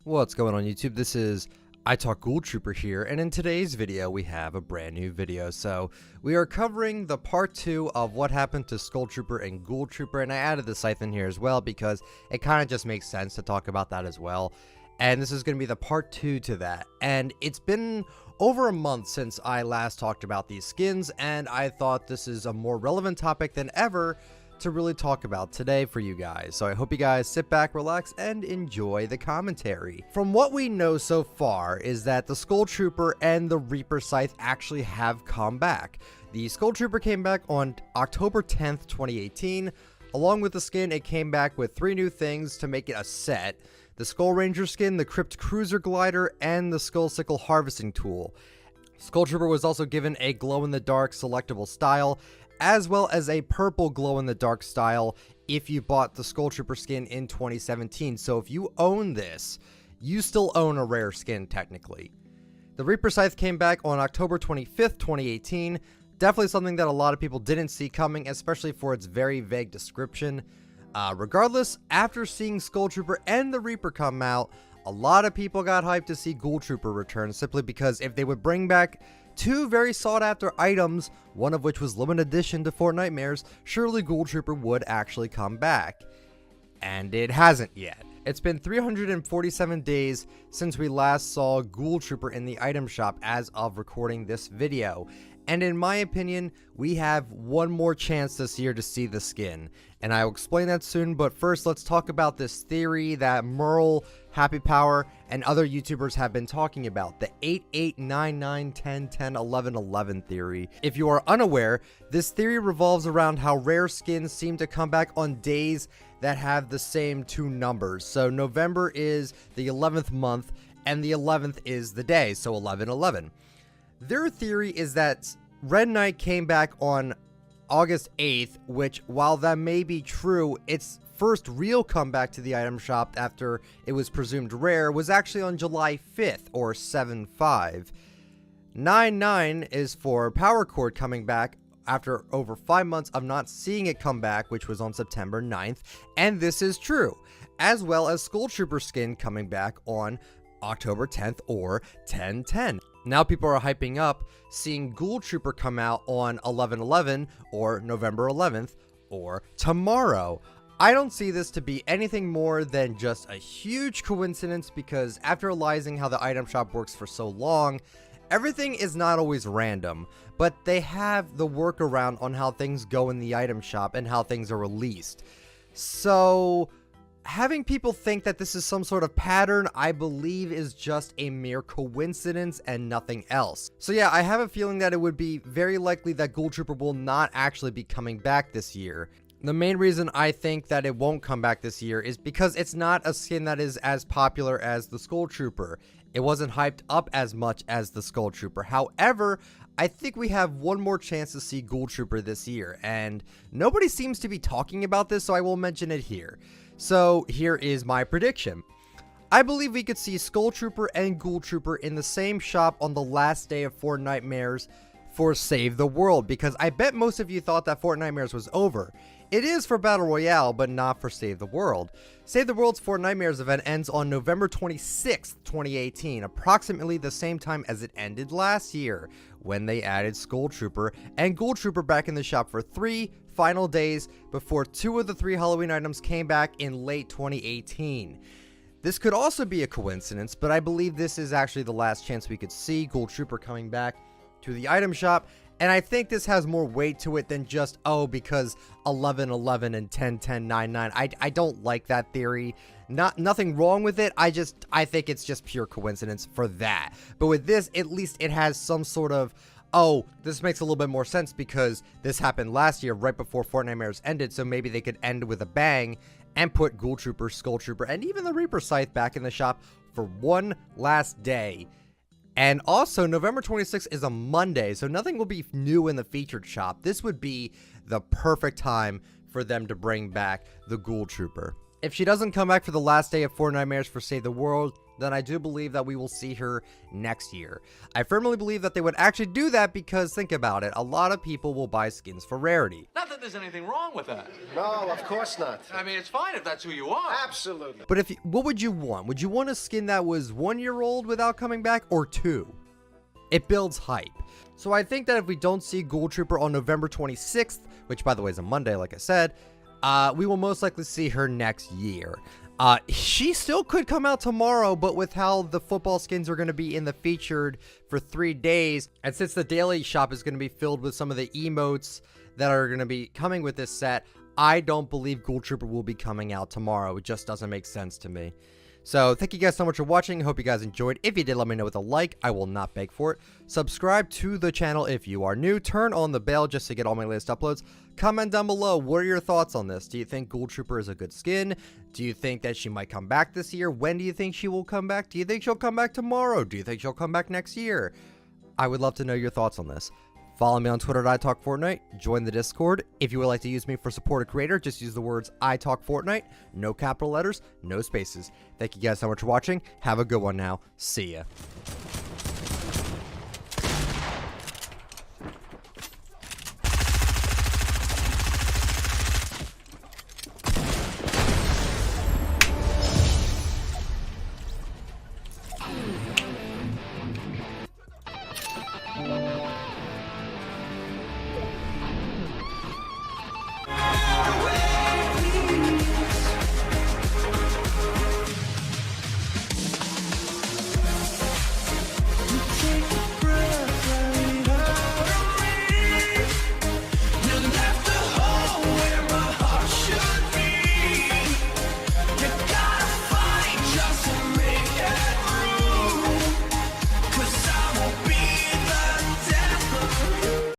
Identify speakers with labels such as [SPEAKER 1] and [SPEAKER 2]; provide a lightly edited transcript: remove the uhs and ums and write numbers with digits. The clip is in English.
[SPEAKER 1] What's going on YouTube? This is Ghoul Trooper here, and in today's video we have a brand new video. So we are covering the part 2 of what happened to Skull Trooper and Ghoul Trooper, and I added the Scythe in here as well because it kind of just makes sense to talk about that as well. And this is going to be the part 2 to that, and it's been over a month since I last talked about these skins, and I thought this is a more relevant topic than ever to really talk about today for you guys. So I hope you guys sit back, relax, and enjoy the commentary. From what we know so far is that the Skull Trooper and the Reaper Scythe actually have come back. The Skull Trooper came back on October 10th, 2018. Along with the skin, it came back with 3 new things to make it a set: the Skull Ranger skin, the Crypt Cruiser glider, and the Skull Sickle harvesting tool. Skull Trooper was also given a glow-in-the-dark selectable style, as well as a purple glow-in-the-dark style if you bought the Skull Trooper skin in 2017. So if you own this, you still own a rare skin technically. The Reaper Scythe came back on October 25th, 2018. Definitely something that a lot of people didn't see coming, especially for its very vague description. Regardless, after seeing Skull Trooper and the Reaper come out, a lot of people got hyped to see Ghoul Trooper return, simply because if they would bring back 2 very sought after items, one of which was limited edition to Fortnite, surely Ghoul Trooper would actually come back. And it hasn't yet. It's been 347 days since we last saw Ghoul Trooper in the item shop as of recording this video. And in my opinion, we have one more chance this year to see the skin. And I will explain that soon, but first let's talk about this theory that Merle, Happy Power, and other YouTubers have been talking about, the 8-8-9-9-10-10-11-11 theory. If you are unaware, this theory revolves around how rare skins seem to come back on days that have the same 2 numbers. So November is the 11th month, and the 11th is the day, so 11-11. Their theory is that Red Knight came back on August 8th, which, while that may be true, its first real comeback to the item shop after it was presumed rare was actually on July 5th, or 7-5. 9-9 is for Power Chord coming back after over 5 months of not seeing it come back, which was on September 9th, and this is true, as well as Skull Trooper skin coming back on October 10th, or 10-10. Now people are hyping up seeing Ghoul Trooper come out on 11-11, or November 11th, or tomorrow. I don't see this to be anything more than just a huge coincidence, because after realizing how the item shop works for so long, everything is not always random, but they have the workaround on how things go in the item shop and how things are released. So having people think that this is some sort of pattern, I believe, is just a mere coincidence and nothing else. So yeah, I have a feeling that it would be very likely that Ghoul Trooper will not actually be coming back this year. The main reason I think that it won't come back this year is because it's not a skin that is as popular as the Skull Trooper. It wasn't hyped up as much as the Skull Trooper. However, I think we have one more chance to see Ghoul Trooper this year, and nobody seems to be talking about this, so I will mention it here. So here is my prediction. I believe we could see Skull Trooper and Ghoul Trooper in the same shop on the last day of Fortnite for Save the World, because I bet most of you thought that Fortnite was over. It is for Battle Royale, but not for Save the World. Save the World's Fortnite event ends on November 26th, 2018, approximately the same time as it ended last year, when they added Skull Trooper and Ghoul Trooper back in the shop for 3 final days before 2 of the 3 Halloween items came back in late 2018. This could also be a coincidence, but I believe this is actually the last chance we could see Ghoul Trooper coming back to the item shop, and I think this has more weight to it than just, oh, because 11-11 and 10-10-9-9. I don't like that theory. Nothing wrong with it. I think it's just pure coincidence for that. But with this, at least it has some sort of, oh, this makes a little bit more sense because this happened last year right before Fortnite ended, so maybe they could end with a bang and put Ghoul Trooper, Skull Trooper, and even the Reaper Scythe back in the shop for one last day. And also, November 26th is a Monday, so nothing will be new in the featured shop. This would be the perfect time for them to bring back the Ghoul Trooper. If she doesn't come back for the last day of Fortnite Marriage for Save the World, then I do believe that we will see her next year. I firmly believe that they would actually do that because, think about it, a lot of people will buy skins for rarity.
[SPEAKER 2] Not that there's anything wrong with that.
[SPEAKER 3] No, of course not.
[SPEAKER 2] I mean, it's fine if that's who you are.
[SPEAKER 3] Absolutely.
[SPEAKER 1] But what would you want? Would you want a skin that was 1 year old without coming back, or 2? It builds hype. So I think that if we don't see Ghoul Trooper on November 26th, which by the way is a Monday, like I said, we will most likely see her next year. She still could come out tomorrow, but with how the football skins are going to be in the featured for 3 days, and since the daily shop is going to be filled with some of the emotes that are going to be coming with this set, I don't believe Ghoul Trooper will be coming out tomorrow. It just doesn't make sense to me. So thank you guys so much for watching. Hope you guys enjoyed. If you did, let me know with a like. I will not beg for it. Subscribe to the channel if you are new. Turn on the bell just to get all my latest uploads. Comment down below. What are your thoughts on this? Do you think Ghoul Trooper is a good skin? Do you think that she might come back this year? When do you think she will come back? Do you think she'll come back tomorrow? Do you think she'll come back next year? I would love to know your thoughts on this. Follow me on Twitter at ITalkFortnite. Join the Discord. If you would like to use me for support a creator, just use the words ITalkFortnite. No capital letters, no spaces. Thank you guys so much for watching. Have a good one now. See ya.